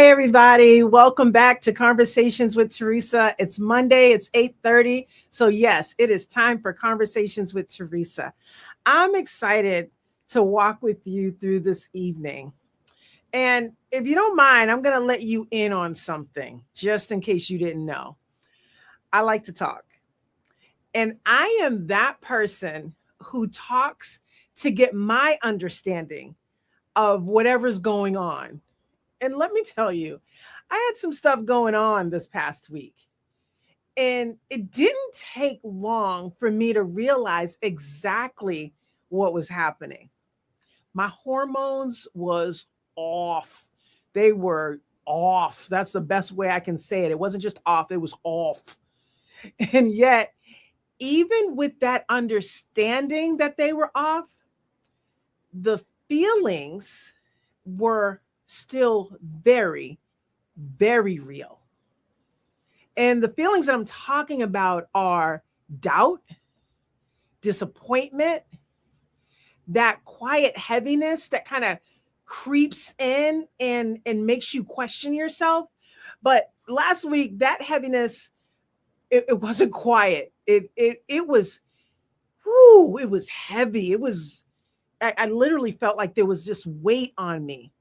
everybody. Welcome back to Conversations with Teresa. It's Monday. It's 8:30. So yes, it is time for Conversations with Teresa. I'm excited to walk with you through this evening. And if you don't mind, I'm going to let you in on something just in case you didn't know. I like to talk. And I am that person who talks to get my understanding of whatever's going on. And let me tell you, I had some stuff going on this past week. And it didn't take long for me to realize exactly what was happening. My hormones was off. They were off. That's the best way I can say it. It wasn't just off, it was off. And yet, even with that understanding that they were off, the feelings were still very, very real. And the feelings that I'm talking about are doubt, disappointment, that quiet heaviness that kind of creeps in and makes you question yourself. But last week, that heaviness, it wasn't quiet. It was, whoo, it was heavy. I literally felt like there was just weight on me.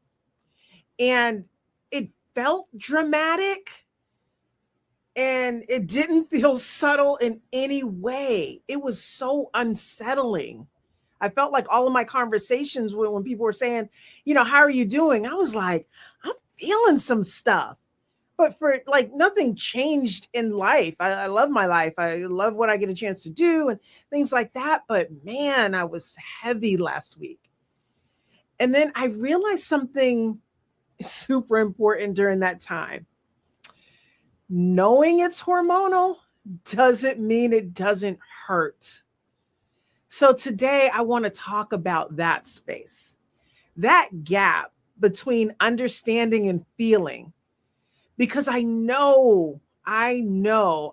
And it felt dramatic and it didn't feel subtle in any way. It was so unsettling. I felt like all of my conversations when people were saying, how are you doing? I was like, I'm feeling some stuff. But for like nothing changed in life. I love my life. I love what I get a chance to do and things like that. But man, I was heavy last week. And then I realized something super important during that time. Knowing it's hormonal doesn't mean it doesn't hurt. So today I want to talk about that space, that gap between understanding and feeling, because I know I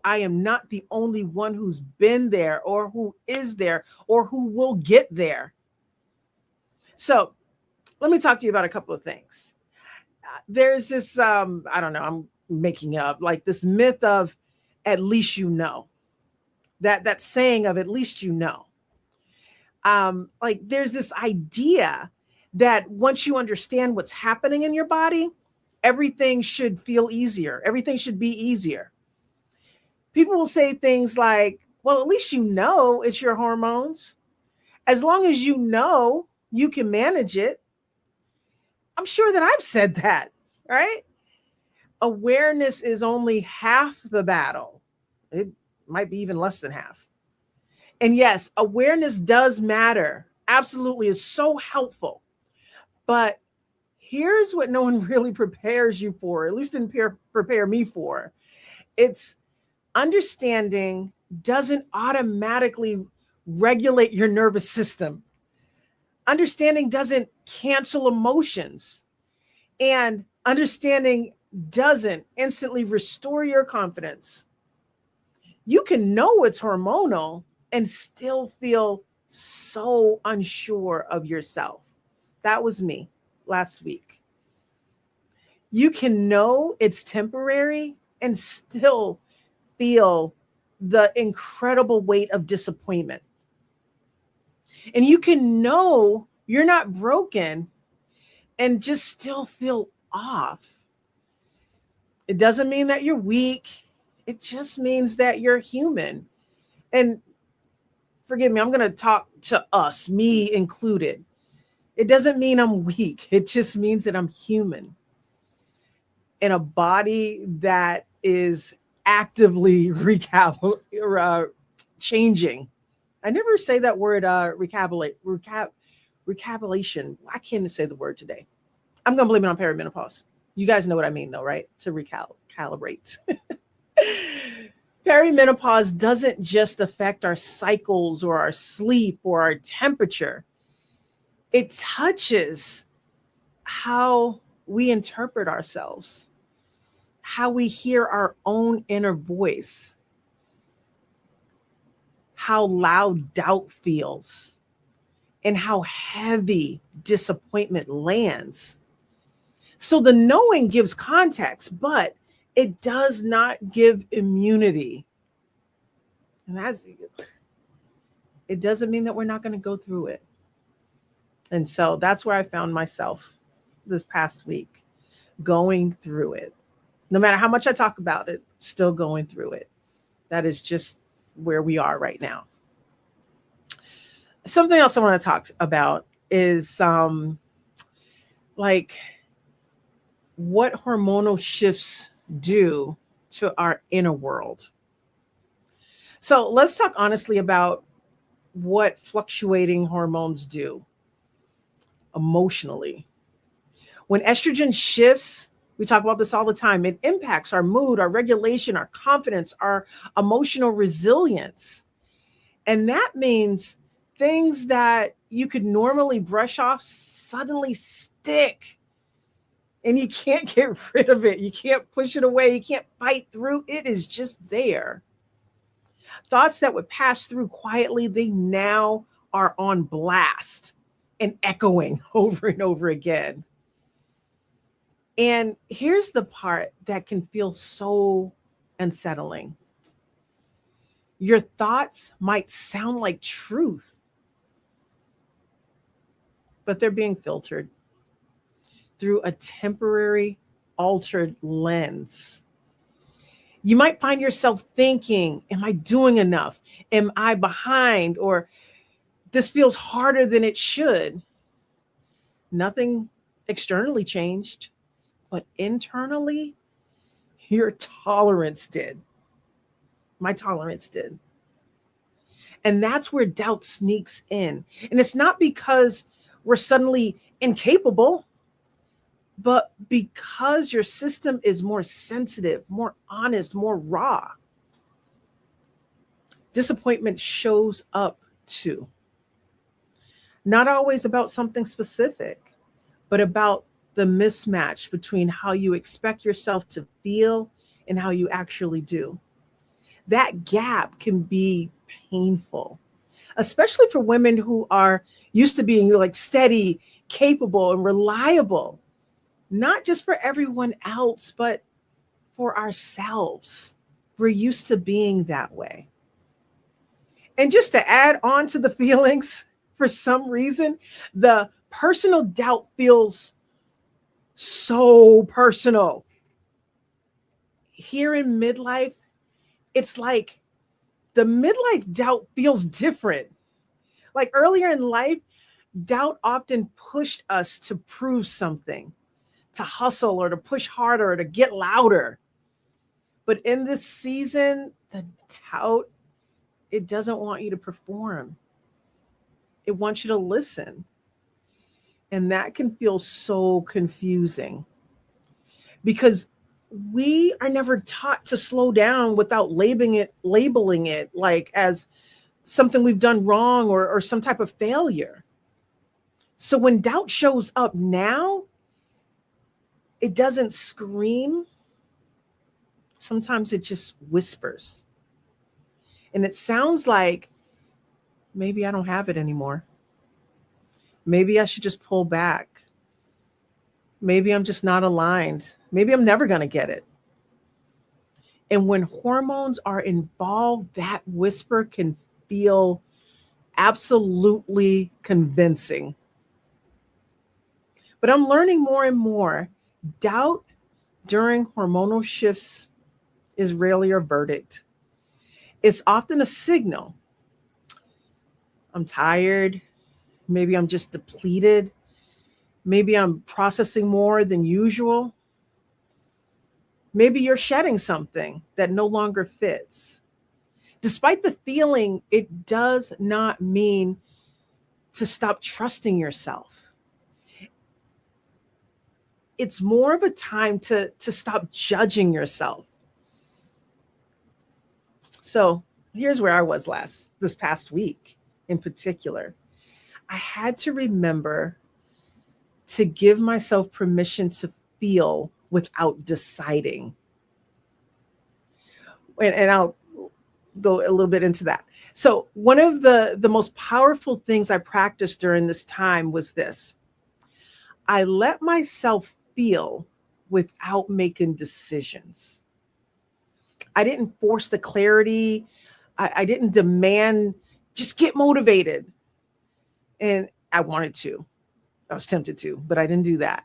am not the only one who's been there or who is there or who will get there. So let me talk to you about a couple of things. There's this, I don't know, I'm making up like this myth of at least that saying of at least like there's this idea that once you understand what's happening in your body, everything should feel easier. Everything should be easier. People will say things like, well, at least it's your hormones. As long as you can manage it. I'm sure that I've said that, right? Awareness is only half the battle. It might be even less than half. And yes, awareness does matter. Absolutely, it's so helpful. But here's what no one really prepares you for, at least didn't prepare me for. It's understanding doesn't automatically regulate your nervous system. Understanding doesn't cancel emotions. And understanding doesn't instantly restore your confidence. You can know it's hormonal and still feel so unsure of yourself. That was me last week. You can know it's temporary and still feel the incredible weight of disappointment. And you can know you're not broken and just still feel off. It doesn't mean that you're weak. It just means that you're human. And forgive me, I'm going to talk to us, me included. It doesn't mean I'm weak. It just means that I'm human in a body that is actively changing. I never say that word, recalibration. I can't say the word today. I'm going to blame it on perimenopause. You guys know what I mean, though, right? To recalibrate. Perimenopause doesn't just affect our cycles or our sleep or our temperature. It touches how we interpret ourselves, how we hear our own inner voice, how loud doubt feels, and how heavy disappointment lands. So the knowing gives context, but it does not give immunity. And it doesn't mean that we're not going to go through it. And so that's where I found myself this past week, going through it. No matter how much I talk about it, still going through it. That is just where we are right now. Something else I want to talk about is like what hormonal shifts do to our inner world. So let's talk honestly about what fluctuating hormones do emotionally. When estrogen shifts, we talk about this all the time, it impacts our mood, our regulation, our confidence, our emotional resilience. And that means things that you could normally brush off suddenly stick. And you can't get rid of it. You can't push it away. You can't fight through. It is just there. Thoughts that would pass through quietly, they now are on blast and echoing over and over again. And here's the part that can feel so unsettling. Your thoughts might sound like truth, but they're being filtered through a temporary, altered lens. You might find yourself thinking, am I doing enough? Am I behind? Or this feels harder than it should. Nothing externally changed, but internally, your tolerance did. My tolerance did. And that's where doubt sneaks in. And it's not because we're suddenly incapable, but because your system is more sensitive, more honest, more raw. Disappointment shows up too. Not always about something specific, but about the mismatch between how you expect yourself to feel and how you actually do. That gap can be painful, especially for women who are used to being like steady, capable, and reliable, not just for everyone else, but for ourselves. We're used to being that way. And just to add on to the feelings, for some reason, the personal doubt feels so personal. Here in midlife, it's like the midlife doubt feels different. Like earlier in life, doubt often pushed us to prove something, to hustle or to push harder or to get louder. But in this season, the doubt, it doesn't want you to perform. It wants you to listen. And that can feel so confusing because we are never taught to slow down without labeling it like as something we've done wrong or some type of failure. So when doubt shows up now, it doesn't scream. Sometimes it just whispers. And it sounds like, maybe I don't have it anymore. Maybe I should just pull back. Maybe I'm just not aligned. Maybe I'm never going to get it. And when hormones are involved, that whisper can feel absolutely convincing. But I'm learning more and more. Doubt during hormonal shifts is rarely a verdict. It's often a signal. I'm tired. Maybe I'm just depleted. Maybe I'm processing more than usual. Maybe you're shedding something that no longer fits. Despite the feeling, it does not mean to stop trusting yourself. It's more of a time to stop judging yourself. So here's where I was this past week in particular. I had to remember to give myself permission to feel without deciding. And I'll go a little bit into that. So one of the most powerful things I practiced during this time was this. I let myself feel without making decisions. I didn't force the clarity. I didn't demand, just get motivated. And I wanted to. I was tempted to, but I didn't do that.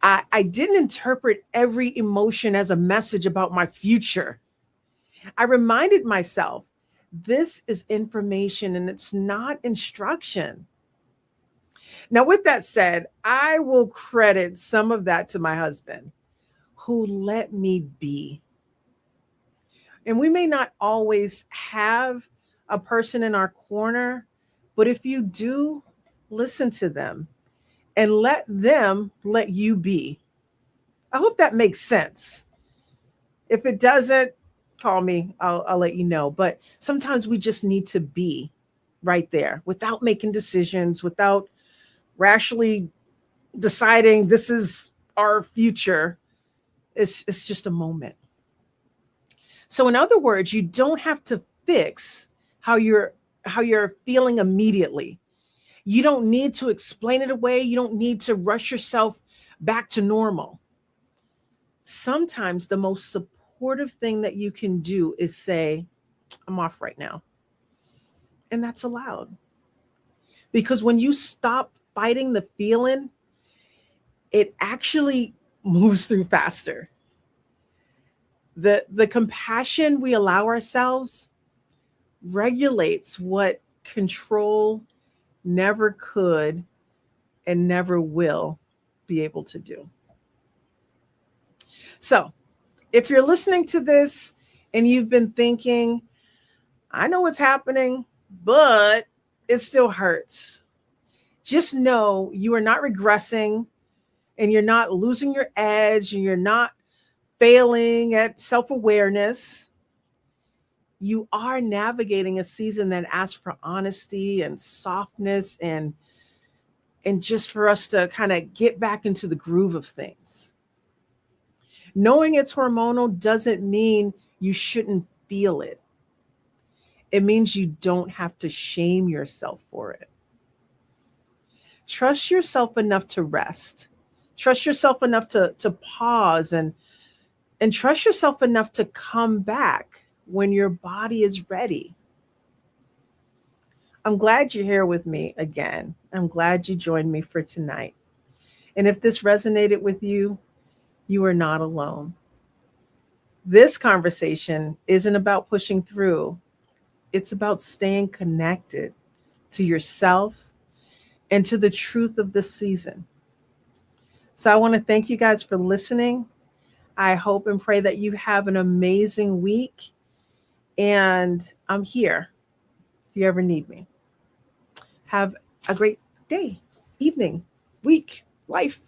I didn't interpret every emotion as a message about my future. I reminded myself, this is information and it's not instruction. Now, with that said, I will credit some of that to my husband who let me be. And we may not always have a person in our corner, but if you do, listen to them and let them let you be. I hope that makes sense. If it doesn't, call me. I'll let you know. But sometimes we just need to be right there without making decisions, without rationally deciding this is our future. It's just a moment. So in other words, you don't have to fix how you're feeling immediately. You don't need to explain it away. You don't need to rush yourself back to normal. Sometimes the most supportive thing that you can do is say, I'm off right now. And that's allowed. Because when you stop fighting the feeling, it actually moves through faster. The compassion we allow ourselves regulates what control never could and never will be able to do. So, if you're listening to this and you've been thinking, I know what's happening, but it still hurts, just know you are not regressing and you're not losing your edge and you're not failing at self-awareness. You are navigating a season that asks for honesty and softness and just for us to kind of get back into the groove of things. Knowing it's hormonal doesn't mean you shouldn't feel it. It means you don't have to shame yourself for it. Trust yourself enough to rest. Trust yourself enough to pause and trust yourself enough to come back when your body is ready. I'm glad you're here with me again. I'm glad you joined me for tonight. And if this resonated with you, you are not alone. This conversation isn't about pushing through. It's about staying connected to yourself and to the truth of this season. So I want to thank you guys for listening. I hope and pray that you have an amazing week. And I'm here if you ever need me. Have a great day, evening, week, life.